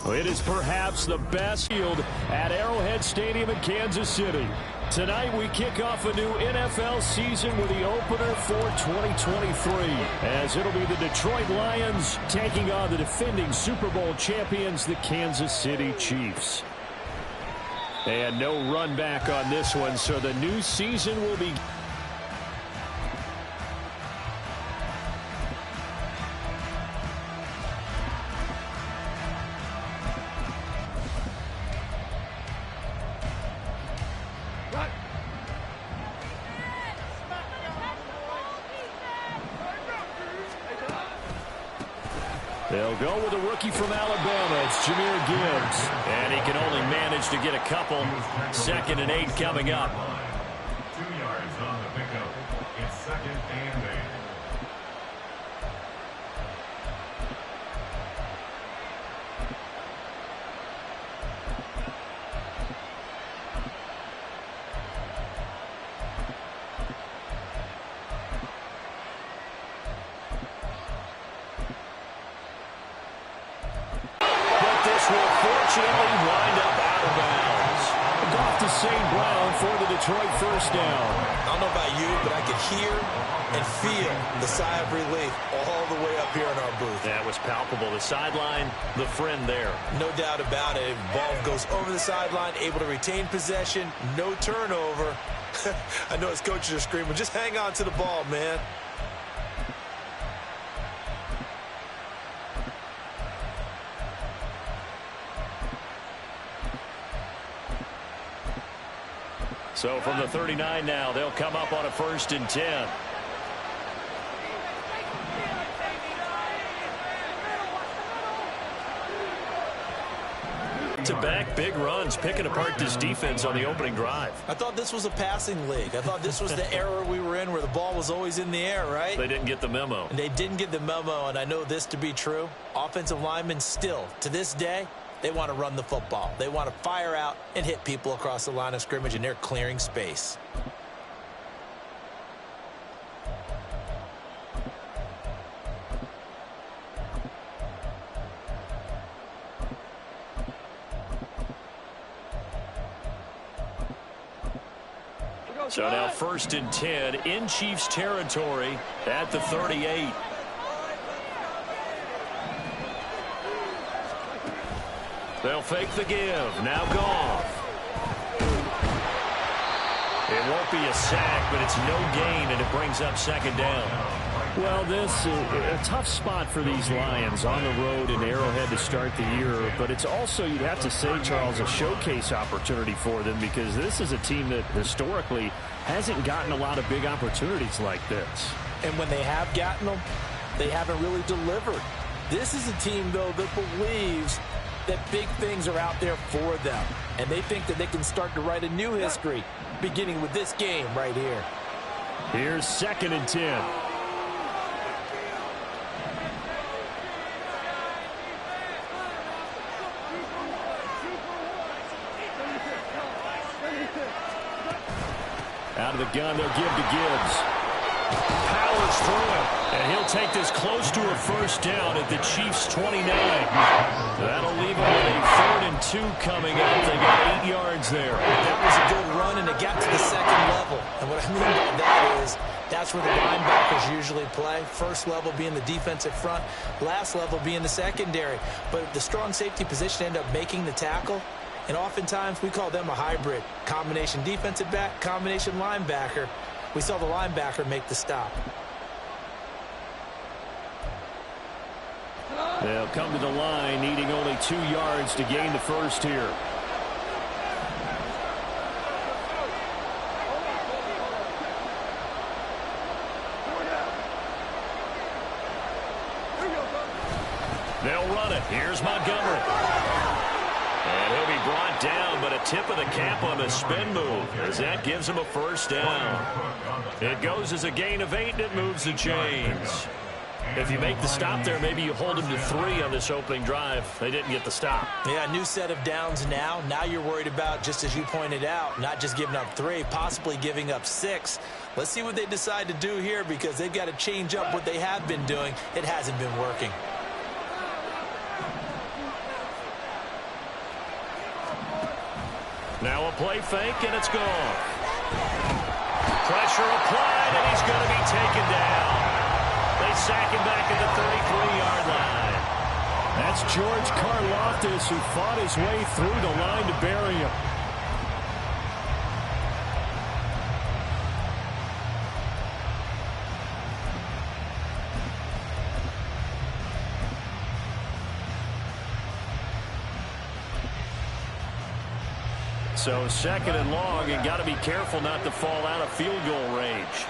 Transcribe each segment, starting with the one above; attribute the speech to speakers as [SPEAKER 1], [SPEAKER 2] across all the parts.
[SPEAKER 1] It is perhaps the best field at Arrowhead Stadium in Kansas City. Tonight we kick off a new NFL season with the opener for 2023, as it'll be the Detroit Lions taking on the defending Super Bowl champions, the Kansas City Chiefs. And no run back on this one, so the new season will be... They'll go with a rookie from Alabama. It's Jahmyr Gibbs. And he can only manage to get a couple. 2nd and 8 coming up.
[SPEAKER 2] 2 yards on the pickup. It's 2nd and 8.
[SPEAKER 1] Unfortunately, wind up out of bounds. Off to St. Brown for the Detroit first down.
[SPEAKER 3] I don't know about you, but I could hear and feel the sigh of relief all the way up here in our booth.
[SPEAKER 1] That was palpable. The sideline, the friend there.
[SPEAKER 3] No doubt about it. Ball goes over the sideline, able to retain possession, no turnover. I know his coaches are screaming, just hang on to the ball, man.
[SPEAKER 1] So from the 39 now, they'll come up on a 1st and 10. To back big runs, picking apart this defense on the opening drive.
[SPEAKER 3] I thought this was a passing league. I thought this was the era we were in where the ball was always in the air, right?
[SPEAKER 1] They didn't get the memo.
[SPEAKER 3] And they didn't get the memo, and I know this to be true. Offensive linemen still, to this day, they want to run the football. They want to fire out and hit people across the line of scrimmage, and they're clearing space.
[SPEAKER 1] So now 1st and 10 in Chiefs territory at the 38. They'll fake the give. Now Goff. It won't be a sack, but it's no gain, and it brings up 2nd down. Well, this is a tough spot for these Lions on the road in Arrowhead to start the year, but it's also, you'd have to say, Charles, a showcase opportunity for them, because this is a team that historically hasn't gotten a lot of big opportunities like this.
[SPEAKER 3] And when they have gotten them, they haven't really delivered. This is a team, though, that believes that big things are out there for them, and they think that they can start to write a new history, beginning with this game right here.
[SPEAKER 1] Here's 2nd and 10. Out of the gun, they'll give to Gibbs. Powers through it, and he'll take this close to a 1st down at the Chiefs' 29. That'll leave them with a 3rd and 2 coming up. They got 8 yards there.
[SPEAKER 3] That was a good run, and it got to the 2nd level. And what I mean by that is that's where the linebackers usually play. 1st level being the defensive front, last level being the secondary. But the strong safety position ended up making the tackle. And oftentimes we call them a hybrid. Combination defensive back, combination linebacker. We saw the linebacker make the stop.
[SPEAKER 1] They'll come to the line, needing only 2 yards to gain the 1st here. They'll run it. Here's Montgomery. And he'll be brought down, but a tip of the cap on the spin move, as that gives him a 1st down. It goes as a gain of 8, and it moves the chains. If you make the stop there, maybe you hold them to 3 on this opening drive. They didn't get the stop.
[SPEAKER 3] Yeah, new set of downs now. Now you're worried about, just as you pointed out, not just giving up 3, possibly giving up 6. Let's see what they decide to do here, because they've got to change up what they have been doing. It hasn't been working.
[SPEAKER 1] Now a play fake, and it's gone. Pressure applied, and he's going to be taken down. They sack him back at the 33-yard line. That's George Karlaftis, who fought his way through the line to bury him. So second and long, and got to be careful not to fall out of field goal range.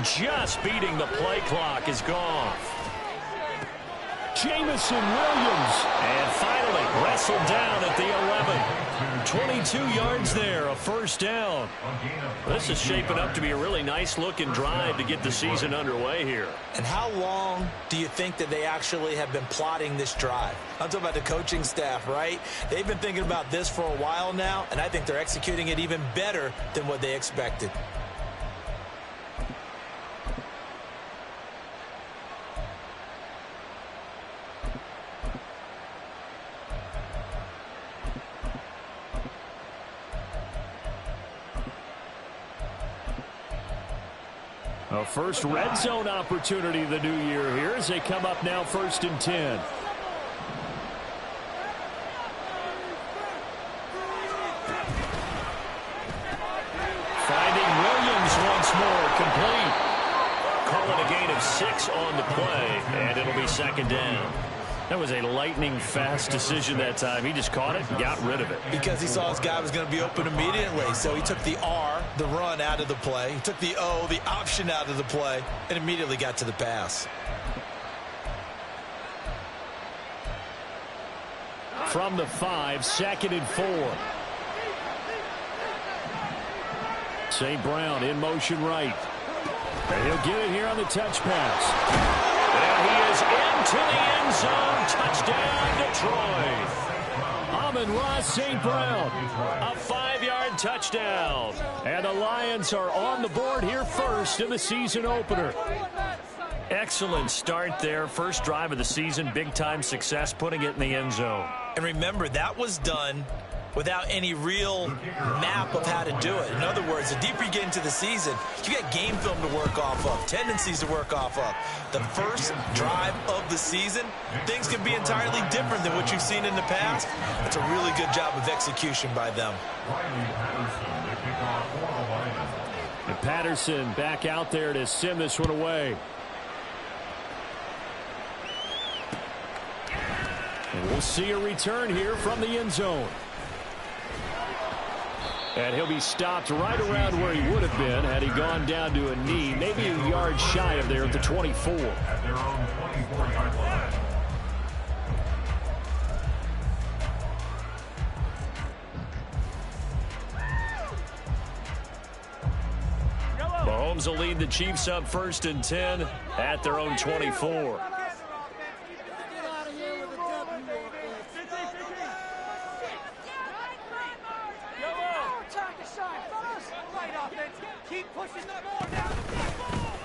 [SPEAKER 1] Just beating the play clock is gone. Jamison Williams. And finally wrestled down at the 11. 22 yards there, a first down. This is shaping up to be a really nice-looking drive to get the season underway here.
[SPEAKER 3] And how long do you think that they actually have been plotting this drive? I'm talking about the coaching staff, right? They've been thinking about this for a while now, and I think they're executing it even better than what they expected.
[SPEAKER 1] A first red zone opportunity of the new year here as they come up now 1st and 10. Finding Williams once more, complete. Call it a gain of 6 on the play, and it'll be second down. That was a lightning-fast decision that time. He just caught it and got rid of it.
[SPEAKER 3] Because he saw his guy was going to be open immediately. So he took the R, the run, out of the play. He took the O, the option, out of the play, and immediately got to the pass.
[SPEAKER 1] From the 5, 2nd and 4. St. Brown in motion right. And he'll get it here on the touch pass. And he is into the end zone. Touchdown, Detroit. Amon-Ra St. Brown, a 5-yard touchdown. And the Lions are on the board here first in the season opener. Excellent start there. First drive of the season. Big-time success putting it in the end zone.
[SPEAKER 3] And remember, that was done without any real map of how to do it. In other words, the deeper you get into the season, you got game film to work off of, tendencies to work off of. The first drive of the season, things can be entirely different than what you've seen in the past. That's a really good job of execution by them.
[SPEAKER 1] And Patterson back out there to send this one away. And we'll see a return here from the end zone. And he'll be stopped right around where he would have been had he gone down to a knee, maybe a yard shy of there at the 24.
[SPEAKER 2] At their own 24-yard line.
[SPEAKER 1] Mahomes will lead the Chiefs up 1st and 10 at their own 24.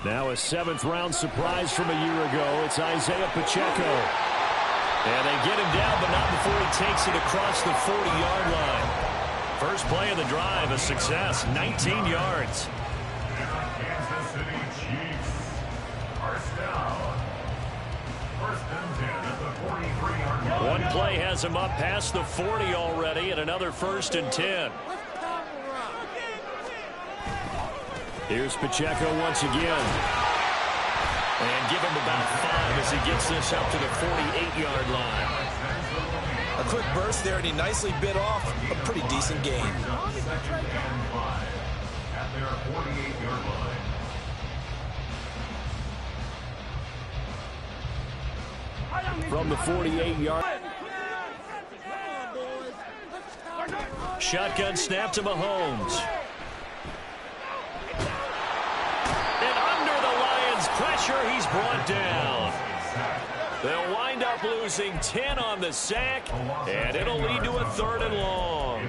[SPEAKER 1] Now a 7th-round surprise from a year ago. It's Isaiah Pacheco. And they get him down, but not before he takes it across the 40-yard line. First play of the drive, a success, 19 yards.
[SPEAKER 2] Kansas City Chiefs. First down. 1st and 10 at the 43-yard line.
[SPEAKER 1] One play has him up past the 40 already, and another 1st and 10. Here's Pacheco once again. And give him about 5 as he gets this up to the 48-yard line.
[SPEAKER 3] A quick burst there, and he nicely bit off a pretty decent gain.
[SPEAKER 2] 2nd and 5 at their 48-yard line.
[SPEAKER 1] From the 48-yard. Shotgun snap to Mahomes. And under the Lions' pressure, he's brought down. They'll wind up losing 10 on the sack, and it'll lead to a 3rd and long.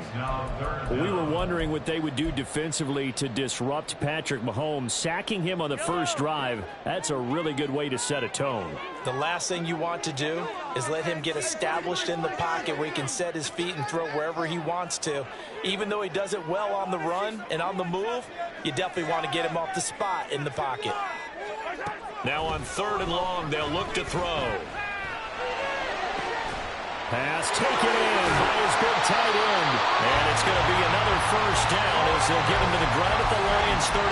[SPEAKER 1] We were wondering what they would do defensively to disrupt Patrick Mahomes. Sacking him on the first drive, that's a really good way to set a tone.
[SPEAKER 3] The last thing you want to do is let him get established in the pocket where he can set his feet and throw wherever he wants to. Even though he does it well on the run and on the move, you definitely want to get him off the spot in the pocket.
[SPEAKER 1] Now on 3rd and long, they'll look to throw. Pass taken in by his big tight end. And it's going to be another first down as they'll get him to the ground at the Lions 39.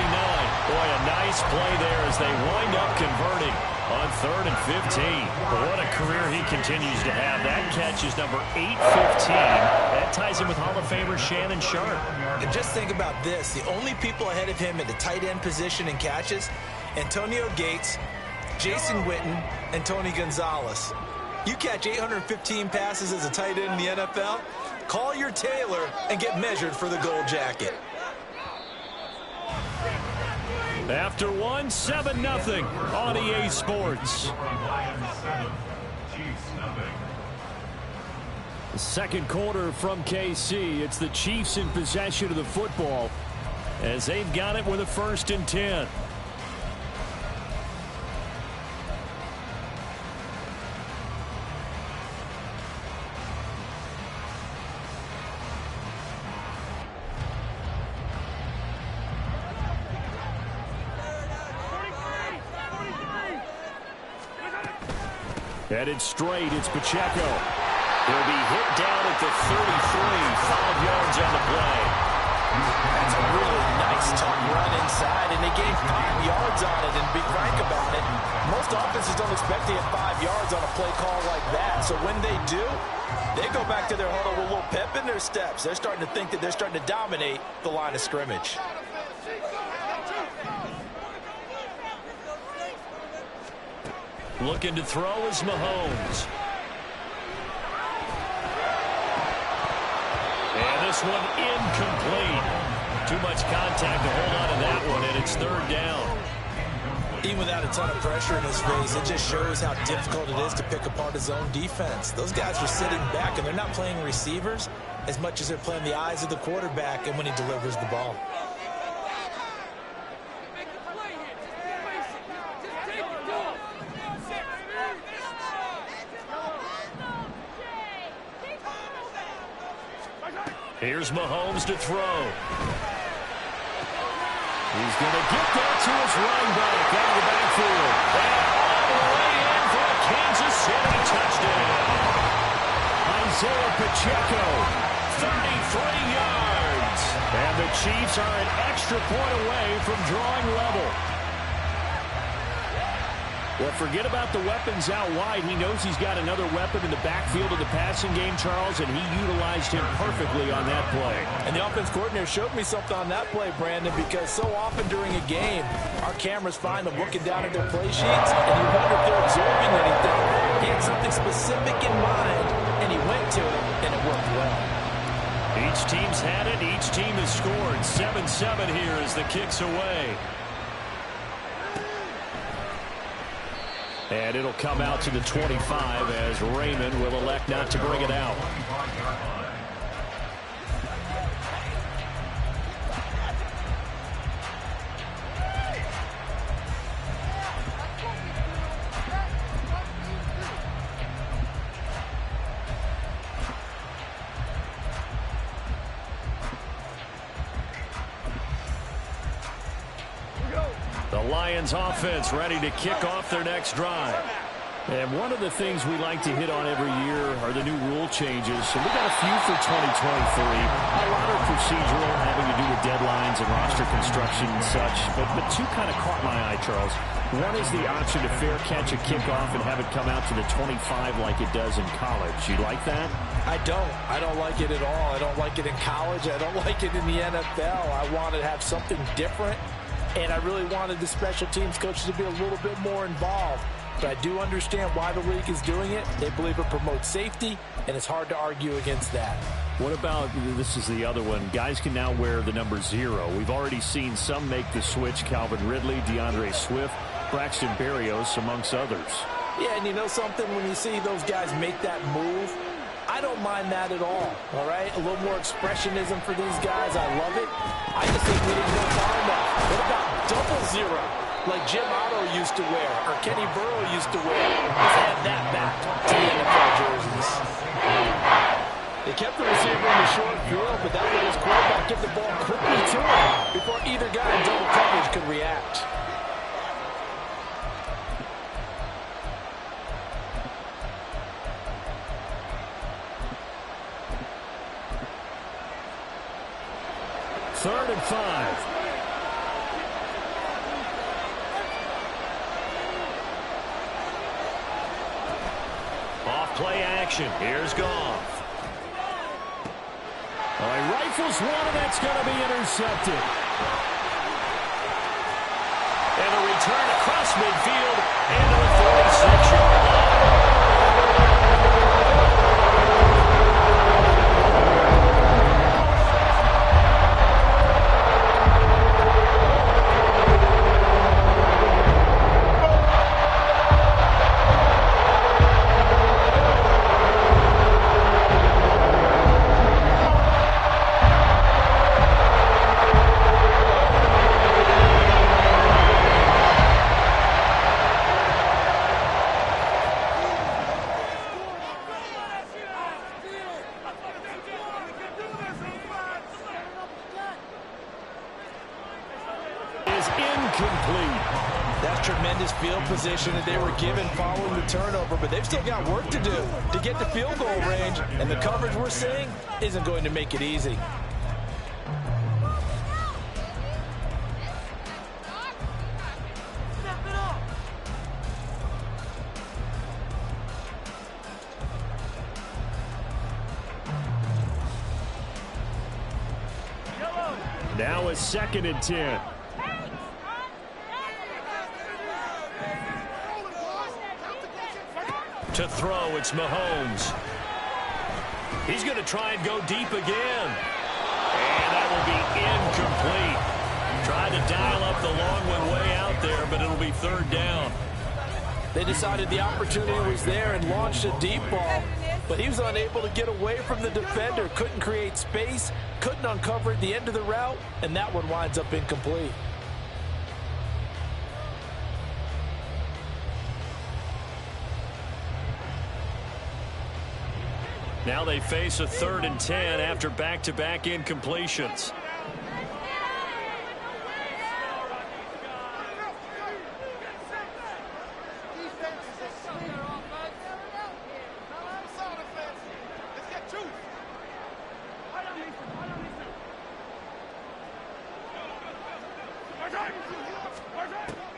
[SPEAKER 1] Boy, a nice play there as they wind up converting on 3rd and 15. What a career he continues to have. That catch is number 815. That ties him with Hall of Famer Shannon Sharp.
[SPEAKER 3] And just think about this. The only people ahead of him in the tight end position in catches, Antonio Gates, Jason Witten, and Tony Gonzalez. You catch 815 passes as a tight end in the NFL, call your tailor and get measured for the gold jacket.
[SPEAKER 1] After one, 7-0 on EA Sports. The second quarter from KC. It's the Chiefs in possession of the football as they've got it with a 1st and 10. Headed straight, it's Pacheco. He'll be hit down at the 33, 5 yards on the play.
[SPEAKER 3] That's a really nice, tough run inside, and they gained 5 yards on it. And to be frank about it, most offenses don't expect to get 5 yards on a play call like that. So when they do, they go back to their huddle with a little pep in their steps. They're starting to think that they're starting to dominate the line of scrimmage.
[SPEAKER 1] Looking to throw is Mahomes. And this one incomplete. Too much contact to hold on to that one, and it's 3rd down.
[SPEAKER 3] Even without a ton of pressure in his face, it just shows how difficult it is to pick apart his own defense. Those guys are sitting back, and they're not playing receivers as much as they're playing the eyes of the quarterback and when he delivers the ball.
[SPEAKER 1] Here's Mahomes to throw. He's going to get that to his running back out of the backfield. And all the way in for a Kansas City touchdown. Isaiah Pacheco, 33 yards. And the Chiefs are an extra point away from drawing level. Well, forget about the weapons out wide. He knows he's got another weapon in the backfield of the passing game, Charles, and he utilized him perfectly on that play.
[SPEAKER 3] And the offense coordinator showed me something on that play, Brandon, because so often during a game, our cameras find them looking down at their play sheets, and you wonder if they're absorbing anything. He had something specific in mind, and he went to it, and it worked well.
[SPEAKER 1] Each team's had it. Each team has scored. 7-7 here as the kick's away. And it'll come out to the 25 as Raymond will elect not to bring it out. The Lions offense ready to kick off their next drive. And one of the things we like to hit on every year are the new rule changes. And we got a few for 2023. A lot are procedural, having to do with deadlines and roster construction and such. But two kind of caught my eye, Charles. One is the option to fair catch a kickoff and have it come out to the 25 like it does in college. You like that?
[SPEAKER 3] I don't. I don't like it at all. I don't like it in college. I don't like it in the NFL. I want to have something different. And I really wanted the special teams coaches to be a little bit more involved. But I do understand why the league is doing it. They believe it promotes safety, and it's hard to argue against that.
[SPEAKER 1] What about, this is the other one, guys can now wear the number 0. We've already seen some make the switch, Calvin Ridley, DeAndre Swift, Braxton Berrios, amongst others.
[SPEAKER 3] Yeah, and you know something? When you see those guys make that move, I don't mind that at all right? A little more expressionism for these guys. I love it. I just think we didn't go far enough. What about double zero, like Jim Otto used to wear or Kenny Burrow used to wear? Let's add that back to the NFL jerseys. They kept the receiver in the short field, but that let his quarterback get the ball quickly to him before either guy in double coverage could react.
[SPEAKER 1] Third and 5. Off play action. Here's Goff. He rifles one, and that's going to be intercepted. And a return across midfield into the 46-yard line. Incomplete.
[SPEAKER 3] That's tremendous field position that they were given following the turnover, but they've still got work to do to get to field goal range, and the coverage we're seeing isn't going to make it easy.
[SPEAKER 1] Now it's 2nd and 10. To throw, it's Mahomes. He's going to try and go deep again. And that will be incomplete. Tried to dial up the long one way out there, but it'll be 3rd down.
[SPEAKER 3] They decided the opportunity was there and launched a deep ball, but he was unable to get away from the defender. Couldn't create space, couldn't uncover at the end of the route, and that one winds up incomplete.
[SPEAKER 1] Now they face a 3rd and 10 after back-to-back incompletions.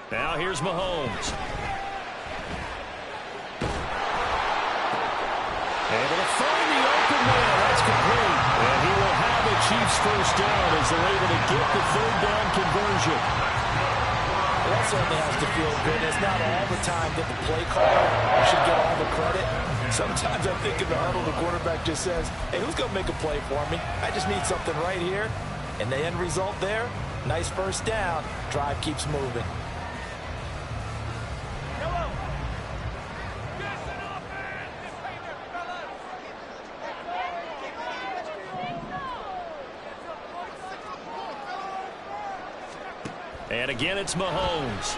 [SPEAKER 1] Now here's Mahomes. Able to find the open man. That's complete. And he will have the Chiefs' first down as they're able to get the 3rd down conversion.
[SPEAKER 3] Well, that certainly has to feel good. It's not all the time that the play caller should get all the credit. Sometimes I think in the huddle, the quarterback just says, hey, who's going to make a play for me? I just need something right here. And the end result there, nice first down. Drive keeps moving.
[SPEAKER 1] And again, it's Mahomes.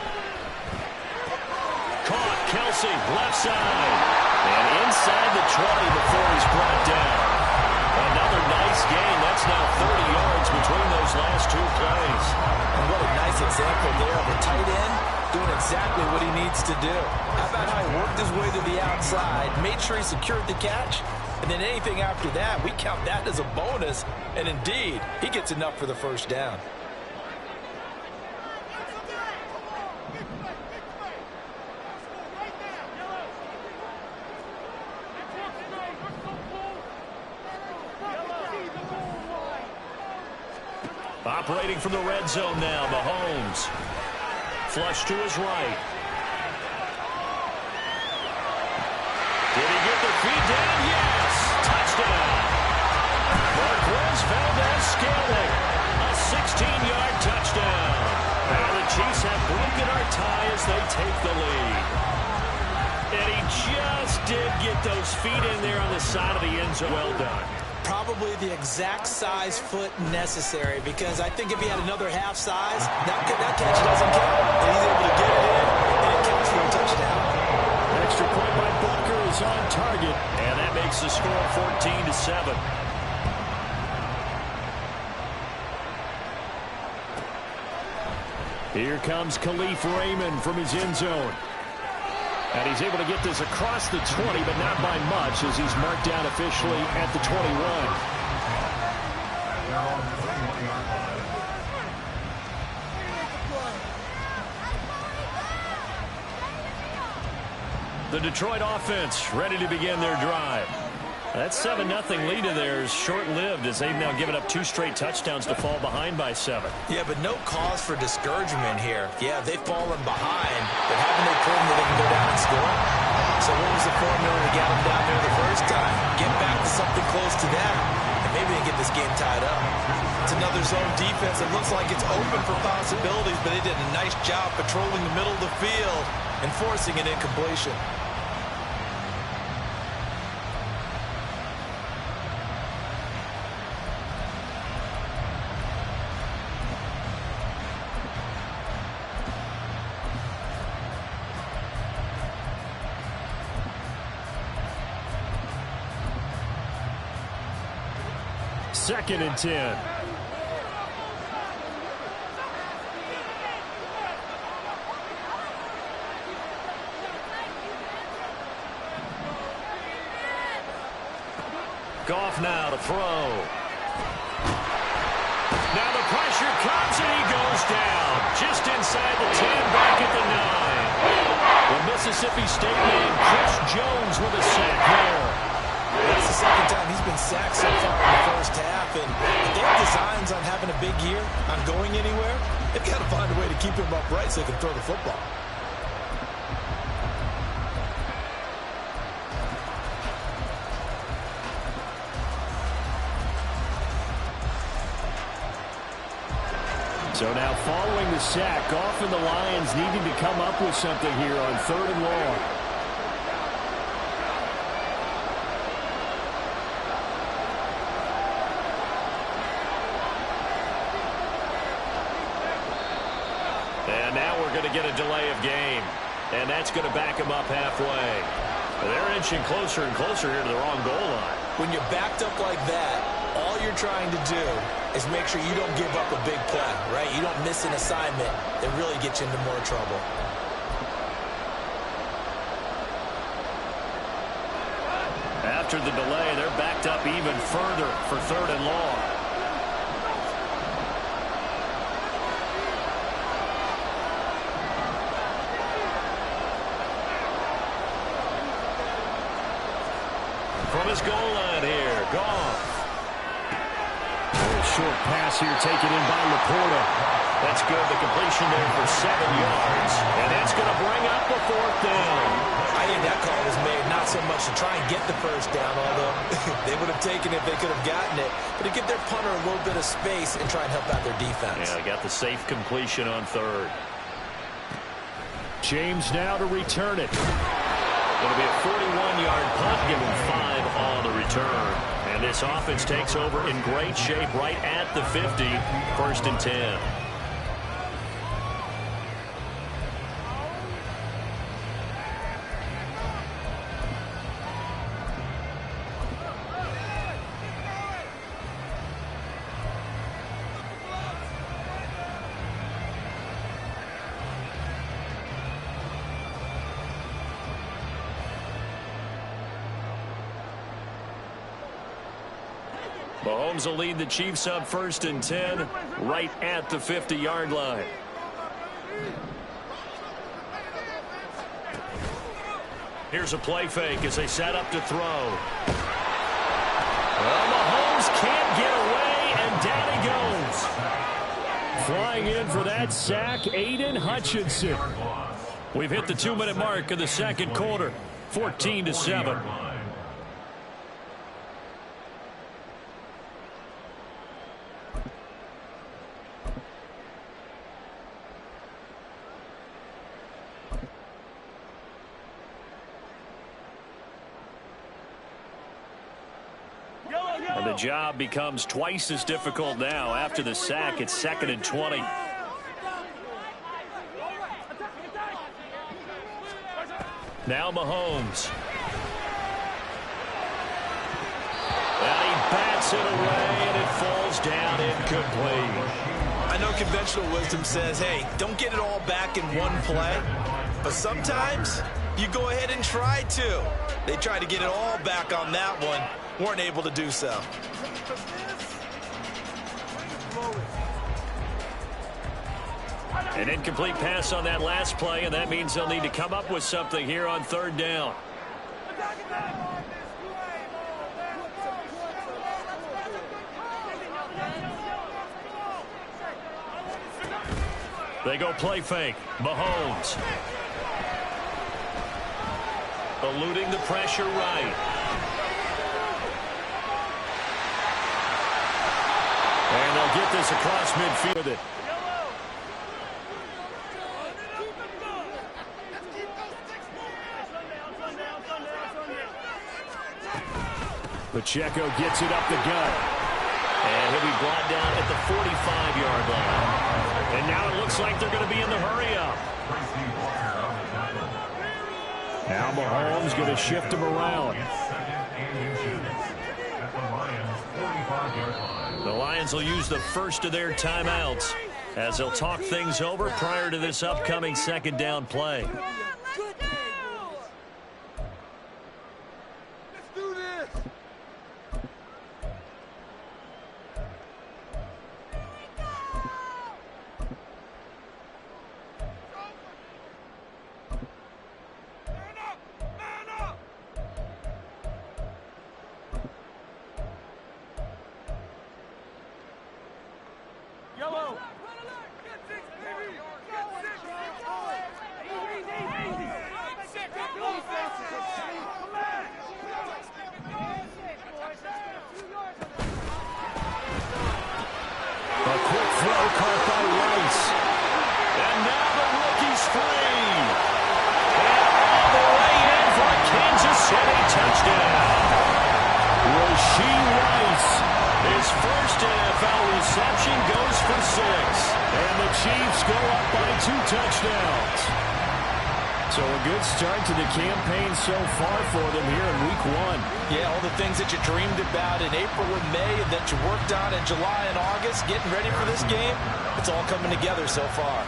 [SPEAKER 1] Caught, Kelsey, left side. And inside the 20 before he's brought down. Another nice gain. That's now 30 yards between those last 2 plays.
[SPEAKER 3] And what a nice example there of a tight end doing exactly what he needs to do. How about how he worked his way to the outside, made sure he secured the catch, and then anything after that, we count that as a bonus. And indeed, he gets enough for the first down.
[SPEAKER 1] Operating from the red zone now, Mahomes. Flush to his right. Did he get the feet down? Yes! Touchdown! Marquez Valdez-Scantling. A 16-yard touchdown. And the Chiefs have broken our tie as they take the lead. just did get those feet in there on the side of the end zone. Well done.
[SPEAKER 3] Probably the exact size foot necessary, because I think if he had another half size, that catch doesn't count. And he's able to get it in, and it counts for a touchdown.
[SPEAKER 1] Extra point by Butker is on target, and that makes the score 14-7. Here comes Khalif Raymond from his end zone. And he's able to get this across the 20, but not by much, as he's marked down officially at the 21. The Detroit offense ready to begin their drive. That 7-0 lead of theirs short-lived, as they've now given up 2 straight touchdowns to fall behind by 7.
[SPEAKER 3] Yeah, but no cause for discouragement here. Yeah, they've fallen behind, but haven't they proven that they can go down and score? So what was the formula to get them down there the first time? Get back to something close to that, and maybe they get this game tied up. It's another zone defense. It looks like it's open for possibilities, but they did a nice job patrolling the middle of the field and forcing an incompletion.
[SPEAKER 1] Second and 10. Goff now to throw. Now the pressure comes and he goes down. Just inside the 10, back at the 9. The Mississippi State man, Chris Jones, with a sack there.
[SPEAKER 3] That's the second time he's been sacked so far in the first half, and if they have designs on having a big year, on going anywhere, they've got to find a way to keep him upright so they can throw the football.
[SPEAKER 1] So now following the sack, Goff and the Lions needing to come up with something here on 3rd and long. And now we're going to get a delay of game. And that's going to back them up halfway. They're inching closer and closer here to the wrong goal line.
[SPEAKER 3] When you're backed up like that, all you're trying to do is make sure you don't give up a big play, right? You don't miss an assignment that really gets you into more trouble.
[SPEAKER 1] After the delay, they're backed up even further for 3rd and long. From his goal line here, Goff. Short pass here taken in by Laporta. That's good. The completion there for 7 yards. And that's going to bring up the 4th down.
[SPEAKER 3] I think that call was made not so much to try and get the first down, although they would have taken it if they could have gotten it, but to give their punter a little bit of space and try and help out their defense.
[SPEAKER 1] Yeah, they got the safe completion on 3rd. James now to return it. Going to be a 41-yard punt, give him 5 on the return. And this offense takes over in great shape right at the 50, 1st and 10. Mahomes will lead the Chiefs up 1st and 10 right at the 50-yard line. Here's a play fake as they set up to throw. Well, Mahomes can't get away, and down he goes. Flying in for that sack, Aiden Hutchinson. We've hit the 2-minute mark of the 2nd quarter, 14-7. job becomes twice as difficult now. After the sack, it's 2nd and 20. Now Mahomes. And he bats it away, and it falls down incomplete.
[SPEAKER 3] I know conventional wisdom says, hey, don't get it all back in one play. But sometimes you go ahead and try to. They tried to get it all back on that one. Weren't able to do so.
[SPEAKER 1] An incomplete pass on that last play, and that means they'll need to come up with something here on 3rd down. They go play fake. Mahomes. Eluding the pressure right. And they'll get this across midfield with it. Pacheco gets it up the gut. And he'll be brought down at the 45-yard line. And now it looks like they're going to be in the hurry-up. Now Mahomes going to shift him around. The Lions will use the first of their timeouts as they'll talk things over prior to this upcoming 2nd down play. So a good start to the campaign so far for them here in Week 1.
[SPEAKER 3] Yeah, all the things that you dreamed about in April and May and that you worked on in July and August, getting ready for this game, it's all coming together so far.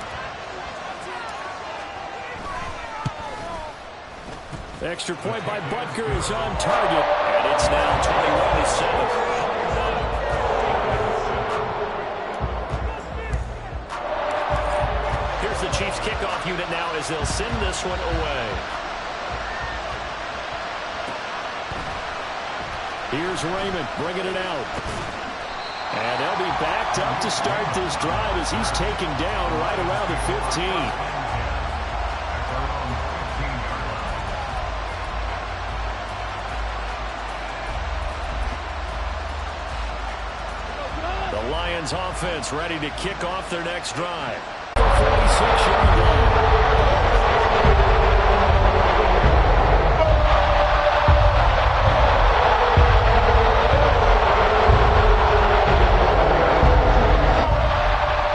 [SPEAKER 1] Extra point by Butker is on target, and it's now 21-7. The Chiefs kickoff unit now as they'll send this one away. Here's Raymond bringing it out. And they'll be backed up to start this drive as he's taken down right around the 15. The Lions offense ready to kick off their next drive. 46-yard line.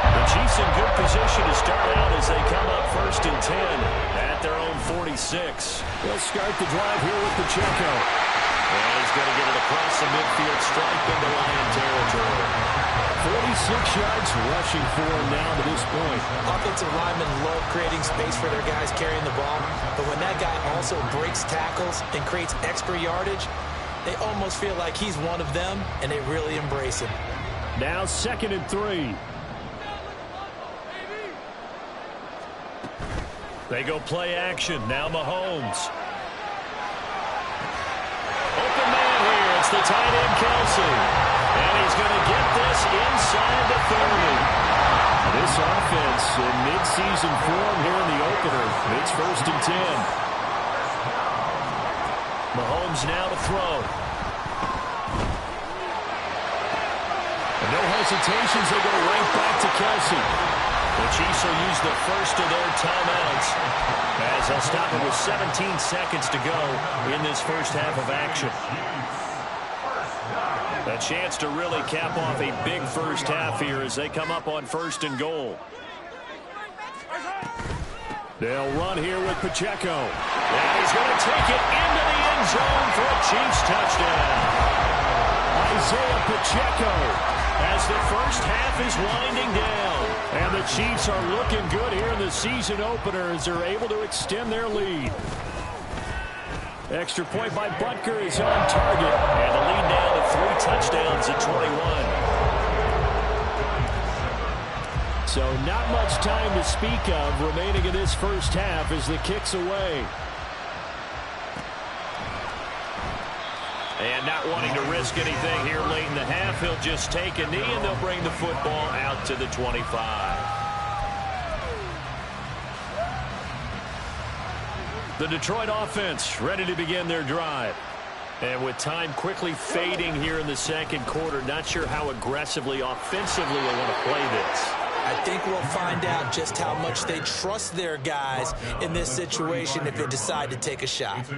[SPEAKER 1] The Chiefs in good position to start out as they come up 1st and 10 at their own 46. They'll start the drive here with Pacheco. And he's going to get it across the midfield stripe into Lion territory. 46 yards rushing for him now to this point.
[SPEAKER 3] Offensive linemen love creating space for their guys carrying the ball, but when that guy also breaks tackles and creates extra yardage, they almost feel like he's one of them, and they really embrace him.
[SPEAKER 1] Now 2nd and 3. They go play action. Now Mahomes. Open man here. It's the tight end, Kelsey. And he's going to get this inside the 30. This offense in mid-season form here in the opener. It's 1st and 10. Mahomes now to throw. And no hesitations. They go right back to Kelsey. The Chiefs will use the first of their timeouts as they'll stop it with 17 seconds to go in this first half of action. A chance to really cap off a big first half here as they come up on 1st and goal. They'll run here with Pacheco. And he's going to take it into the end zone for a Chiefs touchdown. Isaiah Pacheco as the first half is winding down. And the Chiefs are looking good here in the season opener as they're able to extend their lead. Extra point by Butker is on target. And the lead now to 3 touchdowns at 21. So not much time to speak of remaining in this first half as the kick's away. And not wanting to risk anything here late in the half, he'll just take a knee and they'll bring the football out to the 25. The Detroit offense ready to begin their drive. And with time quickly fading here in the second quarter, not sure how aggressively, offensively they want to play this.
[SPEAKER 3] I think we'll find out just how much they trust their guys in this situation if they decide to take a shot.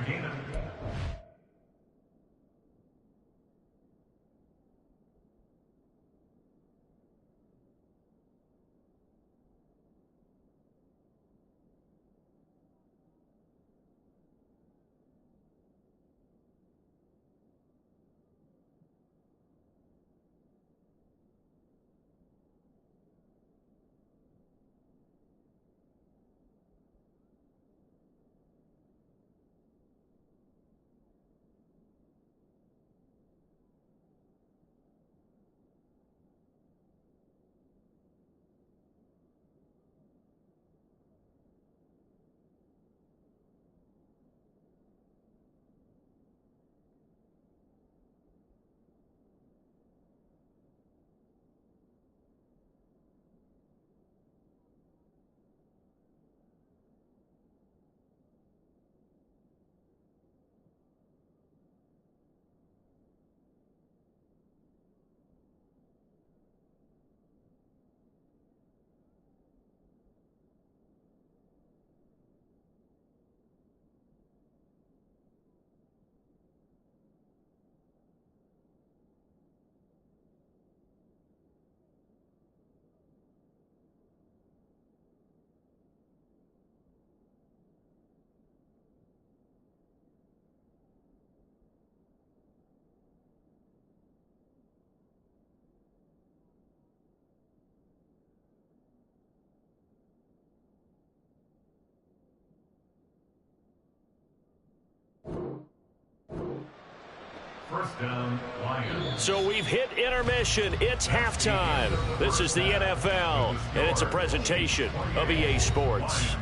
[SPEAKER 2] First down, Lions.
[SPEAKER 1] So we've hit intermission. It's halftime. This is the NFL, and it's a presentation of EA Sports.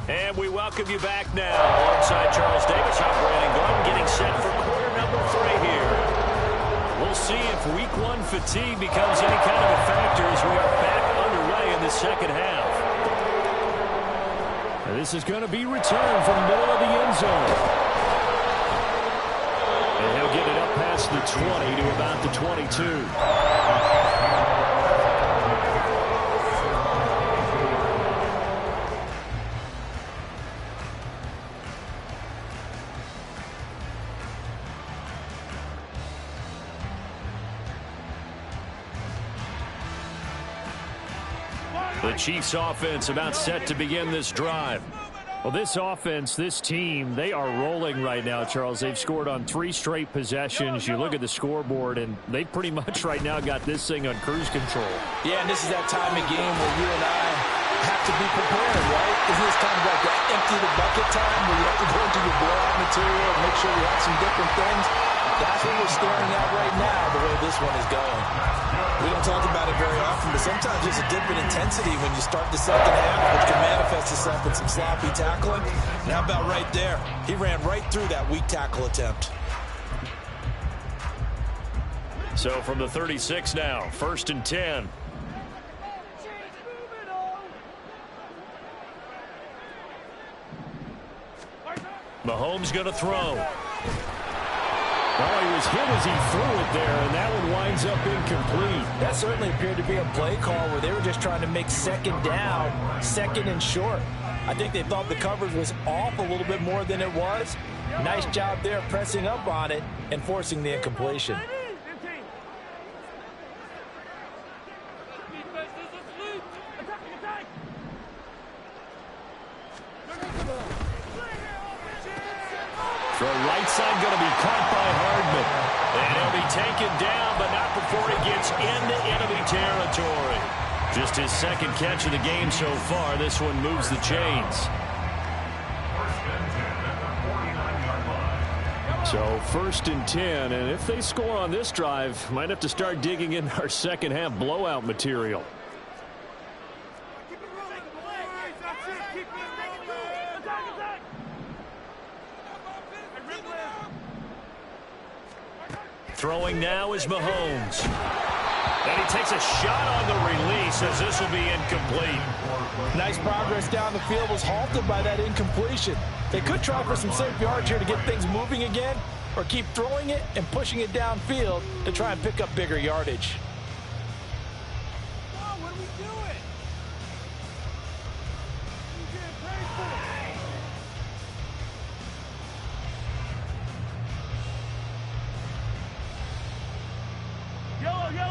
[SPEAKER 1] And we welcome you back now. Alongside Charles Davis, I'm Brandon Gordon, getting set for quarter number 3 here. We'll see if week 1 fatigue becomes any kind of a factor as we are back underway in the second half. And this is going to be returned from the middle of the end zone. And he'll get it up past the 20 to about the 22. The Chiefs offense about set to begin this drive. Well, this offense, this team, they are rolling right now, Charles. They've scored on 3 straight possessions. You look at the scoreboard, and they pretty much right now got this thing on cruise control.
[SPEAKER 3] Yeah, and this is that time of game where you and I have to be prepared, right? Isn't this kind of like the empty the bucket time where you have to go into your blowout material and make sure you have some different things? That's what we're staring at right now, the way this one is going. We don't talk about it very often, but sometimes there's a dip in intensity when you start the second half, which can manifest itself in some sloppy tackling. And how about right there? He ran right through that weak tackle attempt.
[SPEAKER 1] So from the 36 now, 1st and 10. Mahomes going to throw. Oh, he was hit as he threw it there, and that one winds up incomplete.
[SPEAKER 3] That certainly appeared to be a play call where they were just trying to make second down, second and short. I think they thought the coverage was off a little bit more than it was. Nice job there pressing up on it and forcing the incompletion.
[SPEAKER 1] Throw right side going to be caught by Hardman. And he'll be taken down, but not before he gets into enemy territory. Just his second catch of the game so far. This one moves the chains. So 1st and 10, and if they score on this drive, might have to start digging in our second half blowout material. Throwing now is Mahomes. And he takes a shot on the release as this will be incomplete.
[SPEAKER 3] Nice progress down the field, was halted by that incompletion. They could try for some safe yards here to get things moving again, or keep throwing it and pushing it downfield to try and pick up bigger yardage.
[SPEAKER 4] What are we doing?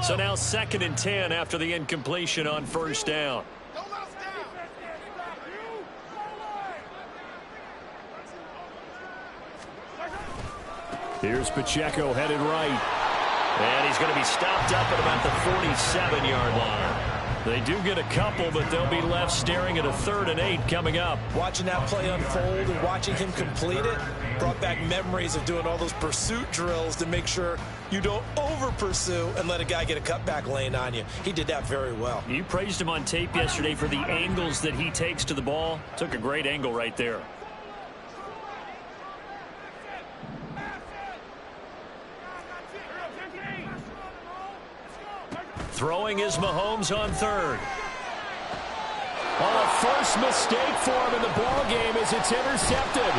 [SPEAKER 1] So now 2nd and 10 after the incompletion on 1st down. Here's Pacheco headed right. And he's going to be stopped up at about the 47-yard line. They do get a couple, but they'll be left staring at a 3rd and 8 coming up.
[SPEAKER 3] Watching that play unfold and watching him complete it brought back memories of doing all those pursuit drills to make sure you don't over-pursue and let a guy get a cutback lane on you. He did that very well.
[SPEAKER 1] You praised him on tape yesterday for the angles that he takes to the ball. Took a great angle right there. Throwing is Mahomes on 3rd. Oh, a first mistake for him in the ball game as it's intercepted.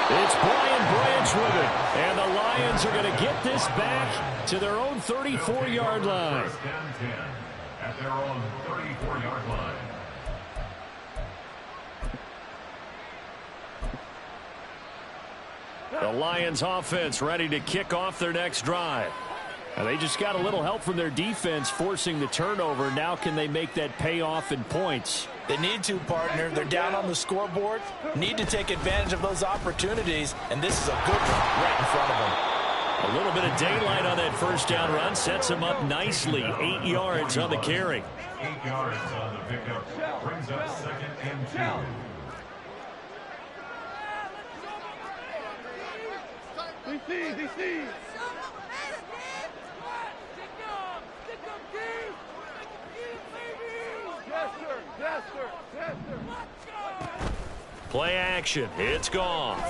[SPEAKER 1] It's Brian Branch with it. And the Lions are going to get this back to their own 34-yard line.
[SPEAKER 2] 1st and 10 at their own 34-yard line.
[SPEAKER 1] The Lions offense ready to kick off their next drive. And they just got a little help from their defense forcing the turnover. Now can they make that pay off in points?
[SPEAKER 3] They need to, partner. They're down on the scoreboard. Need to take advantage of those opportunities, and this is a good one right in front of them.
[SPEAKER 1] A little bit of daylight on that 1st down run sets them up nicely. 8 yards on the carry.
[SPEAKER 2] 8 yards on the pickup. Brings up 2nd and 2.
[SPEAKER 4] DC.
[SPEAKER 1] Play action. It's gone. Ball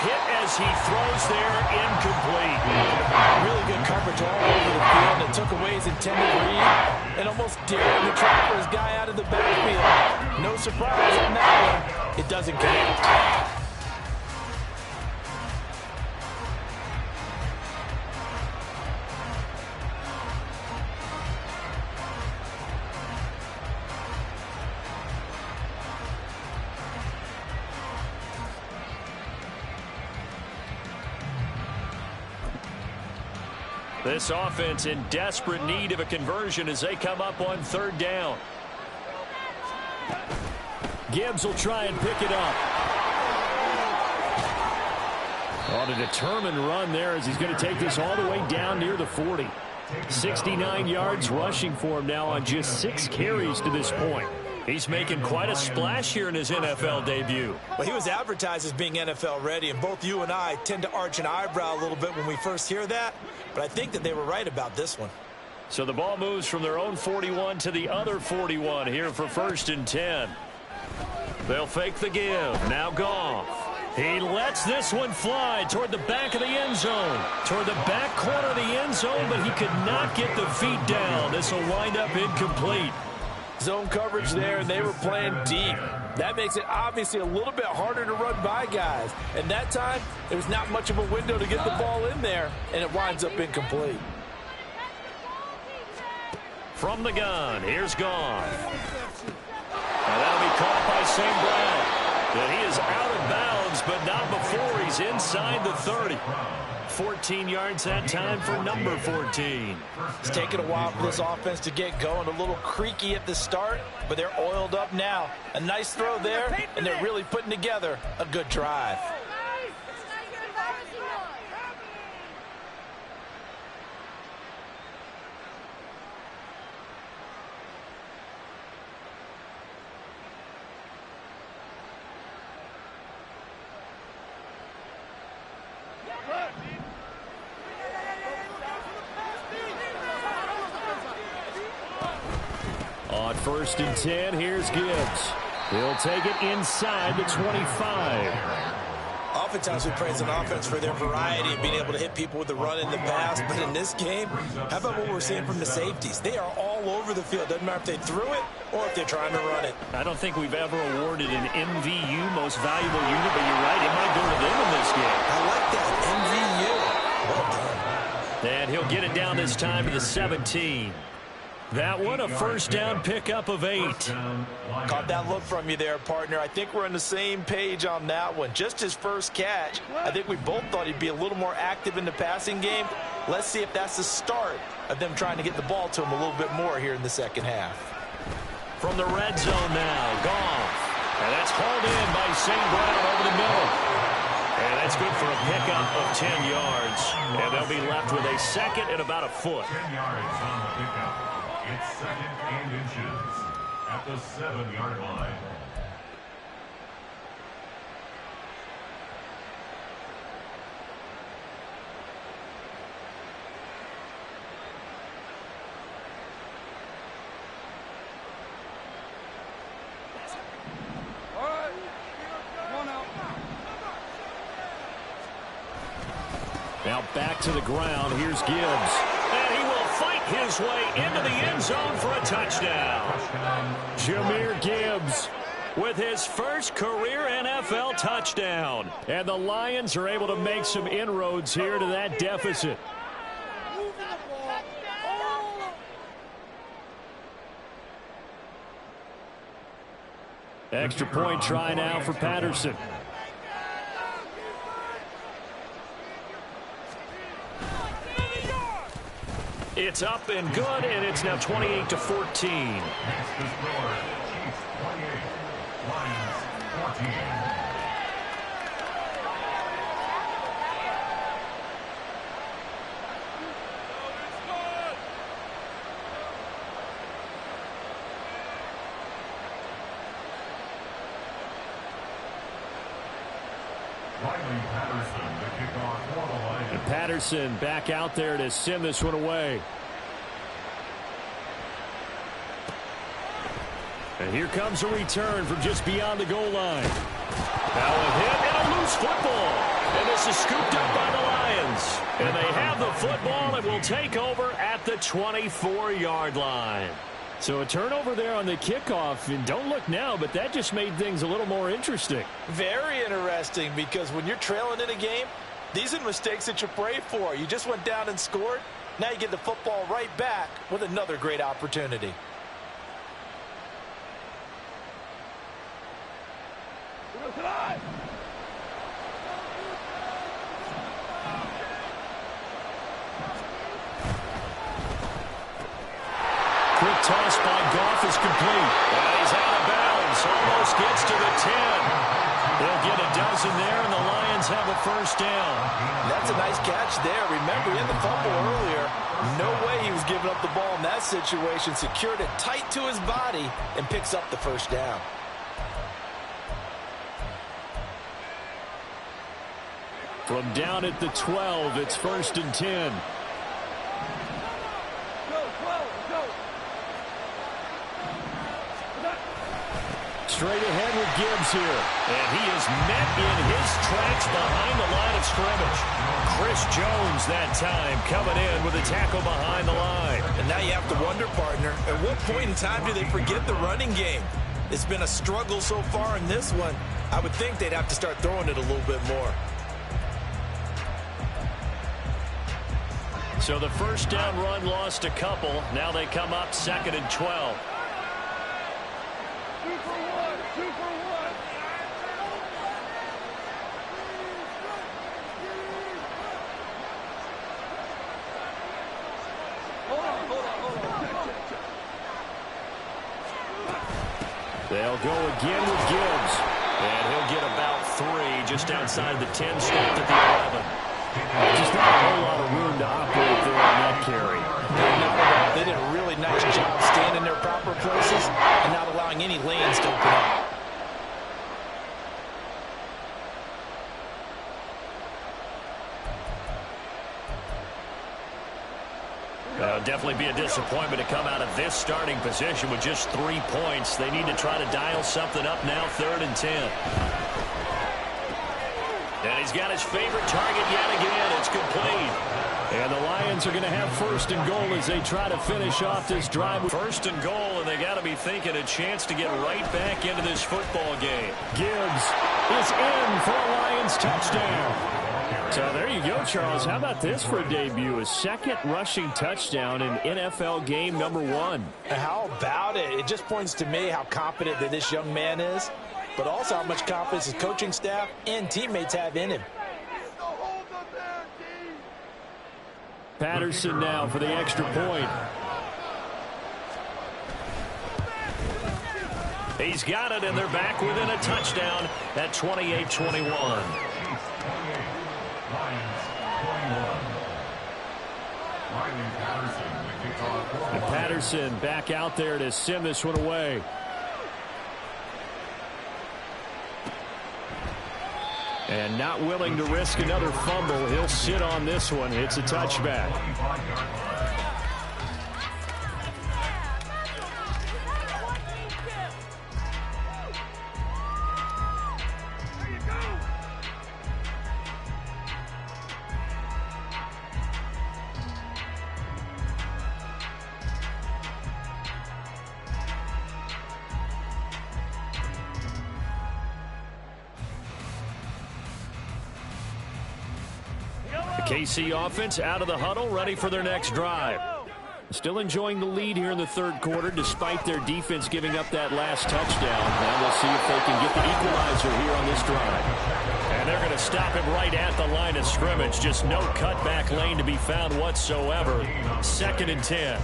[SPEAKER 1] hit as he throws there, incomplete.
[SPEAKER 3] Really good coverage all over the field. It took away his intended read and almost dared to trap his guy out of the backfield. No surprise on that one. It doesn't connect.
[SPEAKER 1] This offense in desperate need of a conversion as they come up on 3rd down. Gibbs will try and pick it up. On a determined run there as he's going to take this all the way down near the 40. 69 yards rushing for him now on just 6 carries to this point. He's making quite a splash here in his NFL debut.
[SPEAKER 3] Well, he was advertised as being NFL ready, and both you and I tend to arch an eyebrow a little bit when we first hear that, but I think that they were right about this one.
[SPEAKER 1] So the ball moves from their own 41 to the other 41 here for 1st and 10. They'll fake the give. Now Goff. He lets this one fly toward the back of the end zone. Toward the back corner of the end zone, but he could not get the feet down. This will wind up incomplete.
[SPEAKER 3] Zone coverage there, and they were playing deep. That makes it obviously a little bit harder to run by guys. And that time, there was not much of a window to get the ball in there, and it winds up incomplete.
[SPEAKER 1] From the gun, here's Goff. And that'll be caught by St. Brown. And he is out of bounds, but not before he's inside the 30. 14 yards that time for number 14.
[SPEAKER 3] It's taken a while for this offense to get going. A little creaky at the start, but they're oiled up now. A nice throw there, and they're really putting together a good drive.
[SPEAKER 1] On 1st and 10, here's Gibbs. He'll take it inside the 25.
[SPEAKER 3] Oftentimes we praise an offense for their variety and being able to hit people with the run and the pass. But in this game, how about what we're seeing from the safeties? They are all over the field. Doesn't matter if they threw it or if they're trying to run it.
[SPEAKER 1] I don't think we've ever awarded an MVU, most valuable unit, but you're right, it might go to them in this game.
[SPEAKER 3] I like that, MVU. Well done.
[SPEAKER 1] And he'll get it down this time to the 17. That one, a first down pickup of 8.
[SPEAKER 3] Caught that look from you there, partner. I think we're on the same page on that one. Just his first catch. I think we both thought he'd be a little more active in the passing game. Let's see if that's the start of them trying to get the ball to him a little bit more here in the second half.
[SPEAKER 1] From the red zone now, Goff. And that's hauled in by St. Brown over the middle. And that's good for a pickup of 10 yards. And they'll be left with a second and about a foot.
[SPEAKER 2] 10 yards on the pickup. It's 2nd and inches at the 7-yard line.
[SPEAKER 4] All right, come on out.
[SPEAKER 1] Now back to the ground. Here's Gibbs. And he will fight his way into the end zone for a touchdown. Jahmyr Gibbs with his first career NFL touchdown. And the Lions are able to make some inroads here to that deficit. Extra point try now for Patterson. It's up and good, and it's now 28-14.
[SPEAKER 2] Next to score, Chiefs 28, Lions 14. Patterson, the kickoff for the Lions.
[SPEAKER 1] And Patterson back out there to send this one away. And here comes a return from just beyond the goal line. Now a hit and a loose football. And this is scooped up by the Lions. And they have the football and will take over at the 24-yard line. So a turnover there on the kickoff, and don't look now, but that just made things a little more interesting.
[SPEAKER 3] Very interesting, because when you're trailing in a game, these are the mistakes that you pray for. You just went down and scored. Now you get the football right back with another great opportunity.
[SPEAKER 1] Quick toss by Goff is complete. And he's out of bounds. Almost gets to the 10. They'll get a dozen there, and the Lions have a first down.
[SPEAKER 3] That's a nice catch there. Remember, in the fumble earlier, no way he was giving up the ball in that situation. Secured it tight to his body and picks up the first down.
[SPEAKER 1] From down at the 12, it's 1st and 10. Straight ahead with Gibbs here. And he is met in his tracks behind the line of scrimmage. Chris Jones that time coming in with a tackle behind the line.
[SPEAKER 3] And Now you have to wonder, partner, at what point in time do they forget the running game? It's been a struggle so far in this one. I would think they'd have to start throwing it a little bit more.
[SPEAKER 1] So the first down run lost a couple. Now they come up 2nd and 12.
[SPEAKER 4] 2 for 1. 2 for 1. Hold on.
[SPEAKER 1] They'll go again with Gibbs. And he'll get about 3 just outside the 10, stopped at the 11. Just not a whole lot of room to operate there on that carry.
[SPEAKER 3] They did a really nice job staying in their proper places and not allowing any lanes to open up.
[SPEAKER 1] Definitely be a disappointment to come out of this starting position with just 3 points. They need to try to dial something up now, 3rd and 10. And he's got his favorite target yet again. It's complete. And the Lions are going to have 1st and goal as they try to finish off this drive. 1st and goal, and they got to be thinking a chance to get right back into this football game. Gibbs is in for a Lions touchdown. So there you go, Charles. How about this for a debut? A 2nd rushing touchdown in NFL game number 1.
[SPEAKER 3] How about it? It just points to me how confident that this young man is, but also how much confidence his coaching staff and teammates have in him.
[SPEAKER 1] Patterson now for the extra point. He's got it, and they're back within a touchdown at 28-21. And Patterson back out there to send this one away. And not willing to risk another fumble. He'll sit on this one. It's a touchback. KC offense out of the huddle, ready for their next drive. Still enjoying the lead here in the 3rd quarter, despite their defense giving up that last touchdown. Now we'll see if they can get the equalizer here on this drive. And they're going to stop him right at the line of scrimmage. Just no cutback lane to be found whatsoever. 2nd and 10.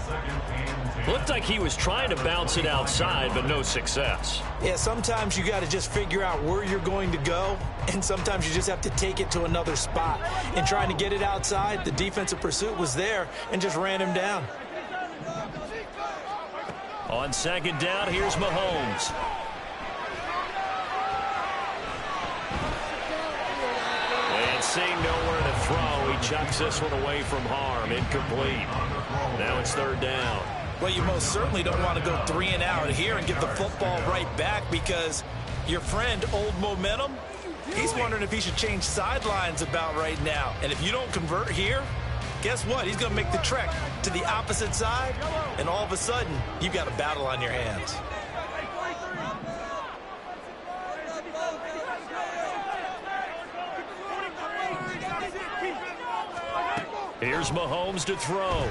[SPEAKER 1] Looked like he was trying to bounce it outside, but no success.
[SPEAKER 3] Yeah, sometimes you got to just figure out where you're going to go, and sometimes you just have to take it to another spot. In trying to get it outside, the defensive pursuit was there and just ran him down.
[SPEAKER 1] On 2nd down, here's Mahomes. And seeing nowhere to throw, he chucks this one away from harm. Incomplete. Now it's 3rd down.
[SPEAKER 3] Well, you most certainly don't want to go 3 and out here and get the football right back, because your friend, Old Momentum, he's wondering if he should change sidelines about right now. And if you don't convert here, guess what? He's going to make the trek to the opposite side, and all of a sudden, you've got a battle on your hands.
[SPEAKER 1] Here's Mahomes to throw.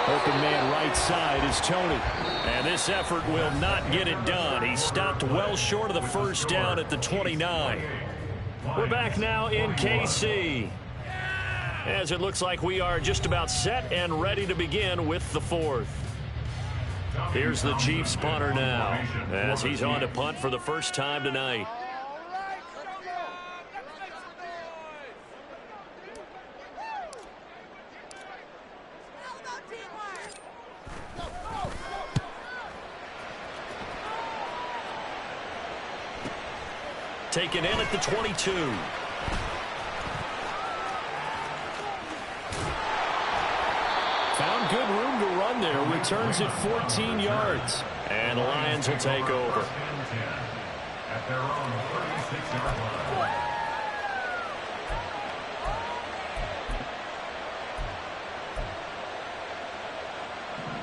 [SPEAKER 1] Open man right side is Tony. And this effort will not get it done. He stopped well short of the 1st down at the 29. We're back now in KC, as it looks like we are just about set and ready to begin with the 4th. Here's the Chiefs punter now, as he's on to punt for the first time tonight. Taken in at the 22. Found good room to run there. Returns it 14 yards. And the Lions will take over.
[SPEAKER 2] At their own 36-yard line.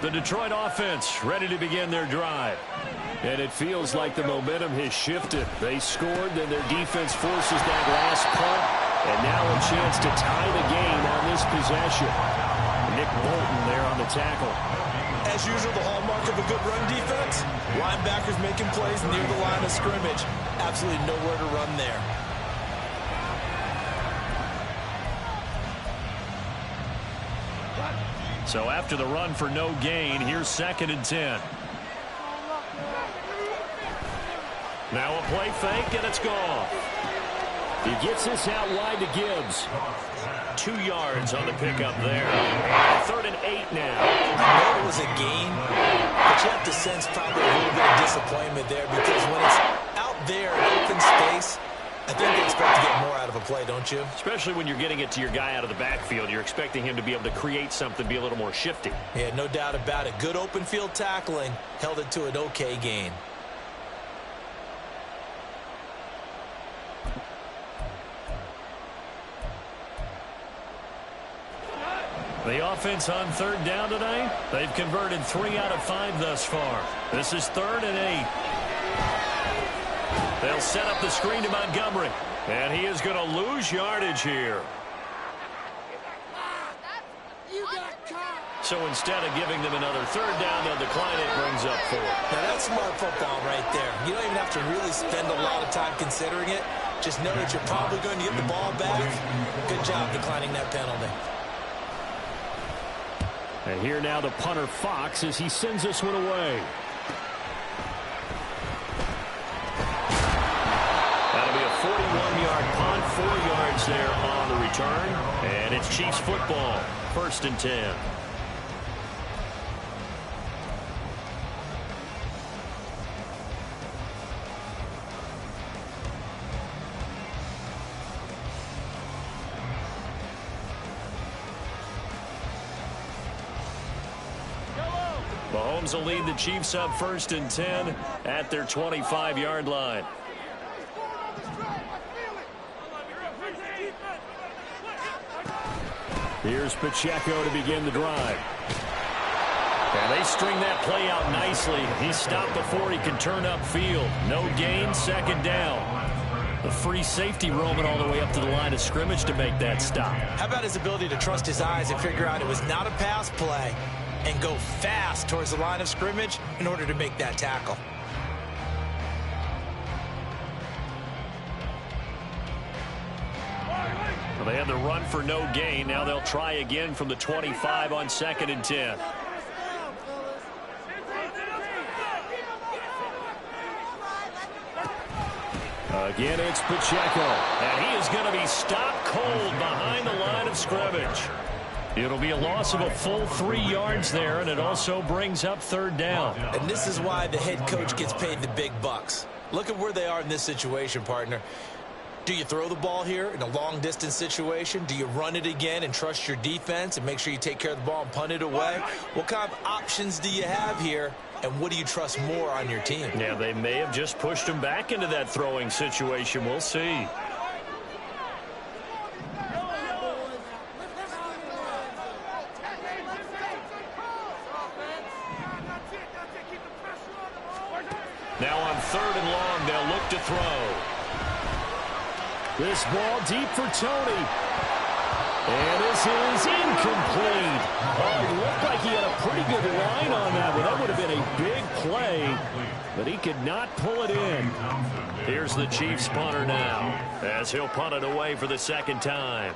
[SPEAKER 1] The Detroit offense ready to begin their drive. And it feels like the momentum has shifted. They scored, then their defense forces that last punt. And now a chance to tie the game on this possession. Nick Bolton there on the tackle.
[SPEAKER 3] As usual, the hallmark of a good run defense, linebackers making plays near the line of scrimmage. Absolutely nowhere to run there.
[SPEAKER 1] So after the run for no gain, here's 2nd and 10. Now a play fake, and it's gone. He gets this out wide to Gibbs. 2 yards on the pickup there. 3rd and 8 now.
[SPEAKER 3] I know it was a gain, but you have to sense probably a little bit of disappointment there because when it's out there in open space, I think they expect to get more out of a play, don't you?
[SPEAKER 1] Especially when you're getting it to your guy out of the backfield. You're expecting him to be able to create something, be a little more shifty.
[SPEAKER 3] Yeah, no doubt about it. Good open field tackling. Held it to an okay gain.
[SPEAKER 1] The offense on 3rd down tonight, they've converted 3 out of 5 thus far. This is 3rd and 8. They'll set up the screen to Montgomery. And he is going to lose yardage here. So instead of giving them another 3rd down, they'll decline it. Brings up 4.
[SPEAKER 3] Now that's smart football right there. You don't even have to really spend a lot of time considering it. Just know that you're probably going to get the ball back. Good job declining that penalty.
[SPEAKER 1] And here now the punter Fox as he sends this one away. That'll be a 41-yard punt, 4 yards there on the return. And it's Chiefs football, 1st and 10. Mahomes will lead the Chiefs up 1st and 10 at their 25-yard line. Here's Pacheco to begin the drive. And they string that play out nicely. He stopped before he could turn upfield. No gain, 2nd down. The free safety roaming all the way up to the line of scrimmage to make that stop.
[SPEAKER 3] How about his ability to trust his eyes and figure out it was not a pass play and go fast towards the line of scrimmage in order to make that tackle.
[SPEAKER 1] Well, they had the run for no gain. Now they'll try again from the 25 on 2nd and 10. Again, it's Pacheco. And he is going to be stopped cold behind the line of scrimmage. It'll be a loss of a full 3 yards there, and it also brings up 3rd down.
[SPEAKER 3] And this is why the head coach gets paid the big bucks. Look at where they are in this situation, partner. Do you throw the ball here in a long-distance situation? Do you run it again and trust your defense and make sure you take care of the ball and punt it away? What kind of options do you have here, and what do you trust more on your team?
[SPEAKER 1] Yeah, they may have just pushed him back into that throwing situation. We'll see. Now on 3rd and long, they'll look to throw. This ball deep for Tony. And this is incomplete. Oh, it looked like he had a pretty good line on that one. That would have been a big play, but he could not pull it in. Here's the Chiefs punter now, as he'll punt it away for the 2nd time.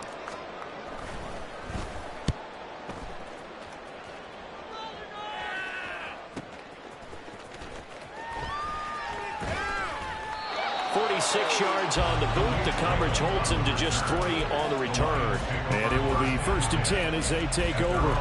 [SPEAKER 1] Yards on the boot. The coverage holds him to just 3 on the return. And it will be 1st and 10 as they take over.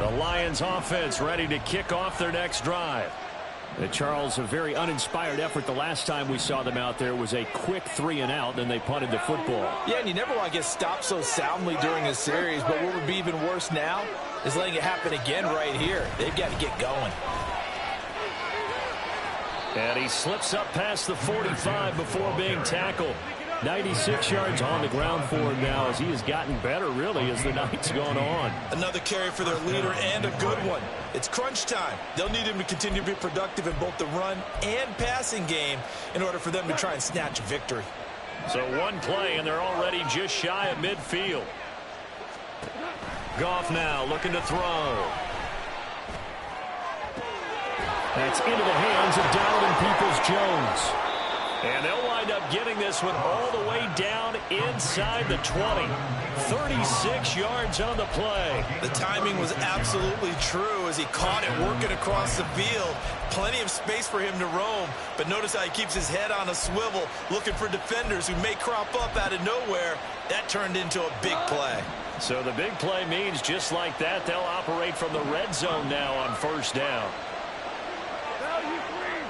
[SPEAKER 1] The Lions offense ready to kick off their next drive. Charles, a very uninspired effort the last time we saw them out there. It was a quick 3-and-out, then they punted the football.
[SPEAKER 3] Yeah, and you never want to get stopped so soundly during a series, but what would be even worse now is letting it happen again right here. They've got to get going.
[SPEAKER 1] And he slips up past the 45 before being tackled. 96 yards on the ground for him now as he has gotten better, really, as the night's gone on.
[SPEAKER 3] Another carry for their leader and a good one. It's crunch time. They'll need him to continue to be productive in both the run and passing game in order for them to try and snatch a victory.
[SPEAKER 1] So one play, and they're already just shy of midfield. Goff now looking to throw. That's into the hands of Donovan Peoples-Jones. And they'll wind up getting this one all the way down inside the 20. 36 yards on the play.
[SPEAKER 3] The timing was absolutely true as he caught it working across the field. Plenty of space for him to roam. But notice how he keeps his head on a swivel, looking for defenders who may crop up out of nowhere. That turned into a big play.
[SPEAKER 1] So the big play means just like that, they'll operate from the red zone now on first down.
[SPEAKER 4] Value free.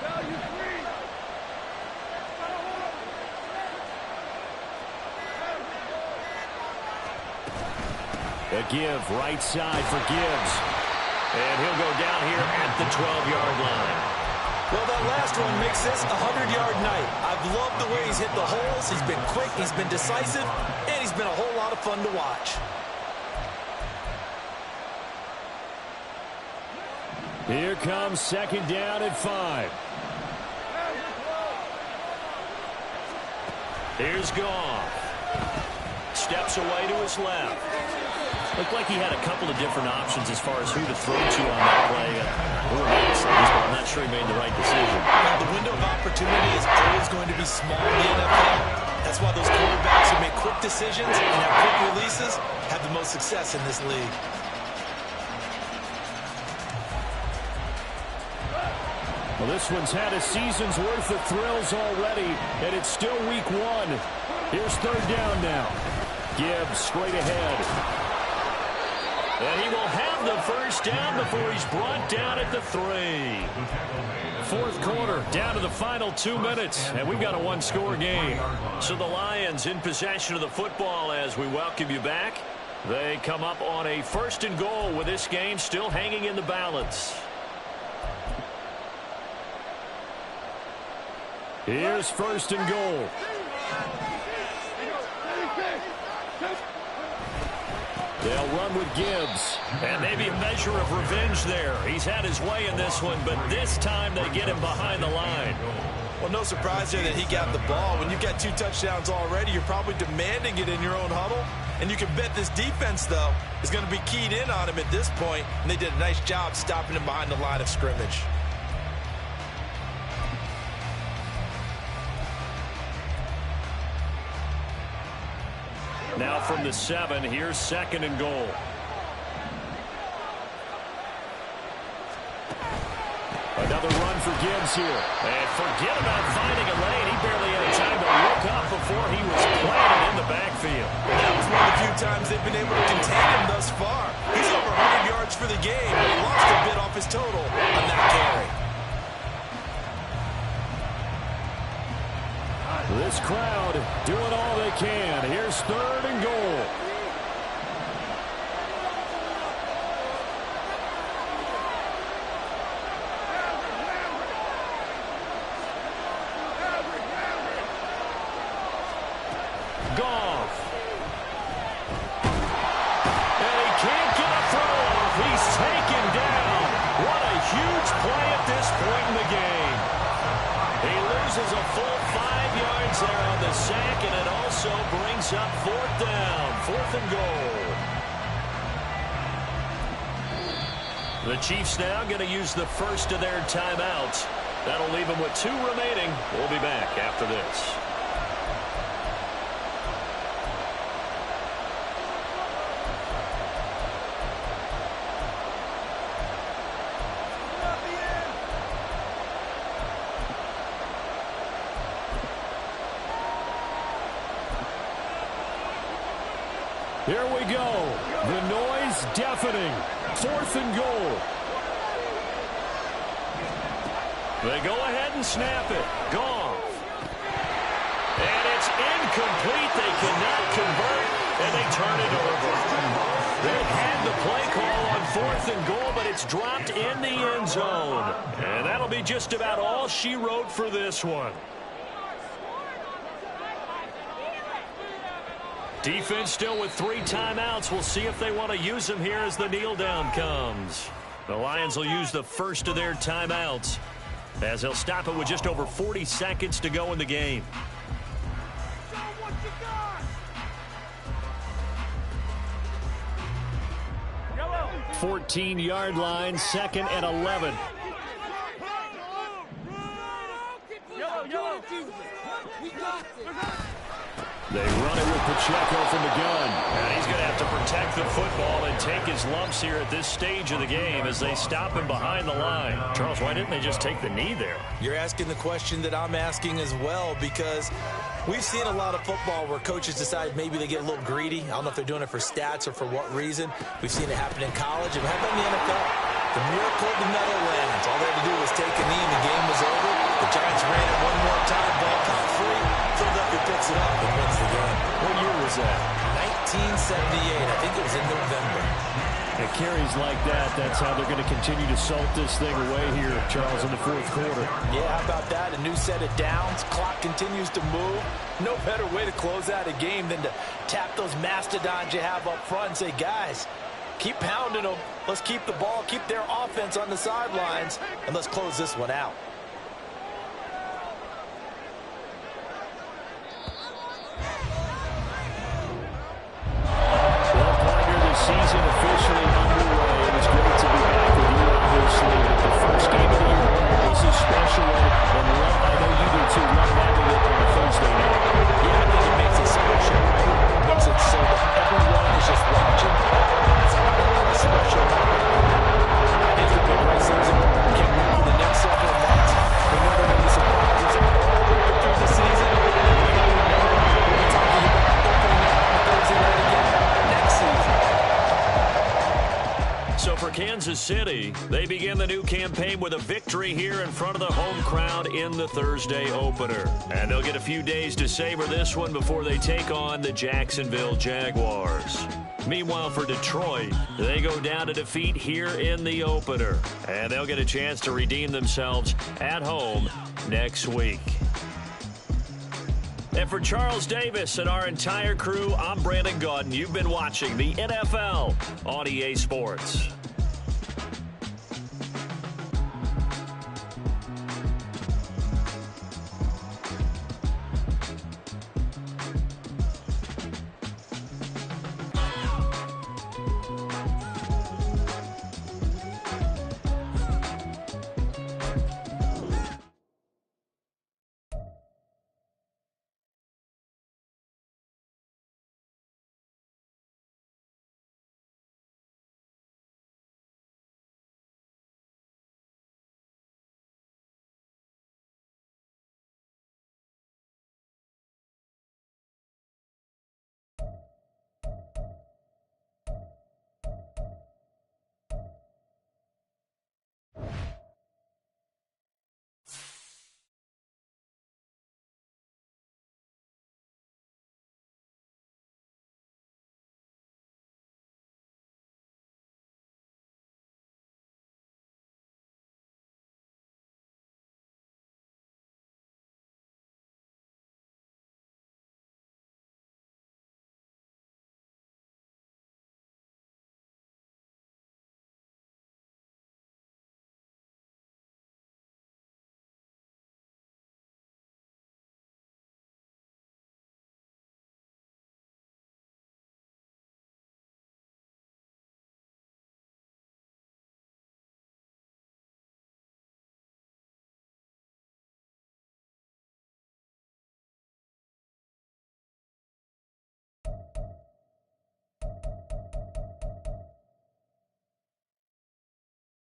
[SPEAKER 1] A give right side for Gibbs. And he'll go down here at the 12-yard line.
[SPEAKER 3] Well, that last one makes this a 100-yard night. I've loved the way he's hit the holes. He's been quick, he's been decisive, and he's been a whole lot of fun to watch.
[SPEAKER 1] Here comes second down at 5. Here's Goff. Steps away to his left. Looked like he had a couple of different options as far as who to throw to on that play. I'm not sure he made the right decision.
[SPEAKER 3] Well, the window of opportunity is always going to be small in the NFL. That's why those quarterbacks who make quick decisions and have quick releases have the most success in this league.
[SPEAKER 1] Well, this one's had a season's worth of thrills already, and it's still week 1. Here's third down now. Gibbs straight ahead. And he will have the first down before he's brought down at the 3. Fourth quarter, down to the final 2 minutes, and we've got a one-score game. So the Lions in possession of the football as we welcome you back. They come up on a first and goal with this game still hanging in the balance. Here's first and goal. They'll run with Gibbs. And maybe a measure of revenge there. He's had his way in this one, but this time they get him behind the line.
[SPEAKER 3] Well, no surprise there that he got the ball. When you've got 2 touchdowns already, you're probably demanding it in your own huddle. And you can bet this defense, though, is going to be keyed in on him at this point. And they did a nice job stopping him behind the line of scrimmage.
[SPEAKER 1] Now from the 7, here's second and goal. Another run for Gibbs here. And forget about finding a lane. He barely had time to look up before he was planted in the backfield.
[SPEAKER 3] That was one of the few times they've been able to contain him thus far. He's over 100 yards for the game, but he lost a bit off his total on that carry.
[SPEAKER 1] This crowd doing all they can. Here's third and goal. Goff. And he can't get a throw off. He's taken down. What a huge play at this point in the game. He loses a full 5 yards there on the sack, and it also brings up fourth down. 4th and goal. The Chiefs now going to use the first of their timeouts. That'll leave them with 2 remaining. We'll be back after this. Here we go. The noise deafening. 4th and goal. They go ahead and snap it. Goff. And it's incomplete. They cannot convert, and they turn it over. They had the play call on 4th and goal, but it's dropped in the end zone. And that'll be just about all she wrote for this one. Defense still with 3 timeouts. We'll see if they want to use them here as the kneel down comes. The Lions will use the first of their timeouts, as they'll stop it with just over 40 seconds to go in the game. 14-yard line, 2nd and 11. They run it with Pacheco from the gun. And he's going to have to protect the football and take his lumps here at this stage of the game as they stop him behind the line. Charles, why didn't they just take the knee there?
[SPEAKER 3] You're asking the question that I'm asking as well, because we've seen a lot of football where coaches decide maybe they get a little greedy. I don't know if they're doing it for stats or for what reason. We've seen it happen in college. And how about in the NFL? The miracle of the Meadowlands. All they had to do was take a knee and the game was over. The Giants ran it one more time. Ball caught free. Philadelphia picks it up and wins the game.
[SPEAKER 1] What year was that?
[SPEAKER 3] 1978. I think it was in November.
[SPEAKER 1] It carries like that. That's how they're going to continue to salt this thing away here, Charles, in the 4th quarter.
[SPEAKER 3] Yeah, how about that? A new set of downs. Clock continues to move. No better way to close out a game than to tap those mastodons you have up front and say, guys, keep pounding them. Let's keep the ball, keep their offense on the sidelines, and let's close this one out.
[SPEAKER 1] Season officially underway, and it's great to be back with you, obviously. But the first game of the year, this is special, and I know you do too, love having it on a Thursday night.
[SPEAKER 3] Yeah, I think it makes it special, right? It makes it so that everyone is just watching. It's a special. I think it's been a great season. Can't wait for the next several months. We know there will be surprises through the season. We'll be talking about hopefully now on Thursday night again next season.
[SPEAKER 1] So for Kansas City, they begin the new campaign with a victory here in front of the home crowd in the Thursday opener. And they'll get a few days to savor this one before they take on the Jacksonville Jaguars. Meanwhile, for Detroit, they go down to defeat here in the opener. And they'll get a chance to redeem themselves at home next week. And for Charles Davis and our entire crew, I'm Brandon Gaudin. You've been watching the NFL on EA Sports.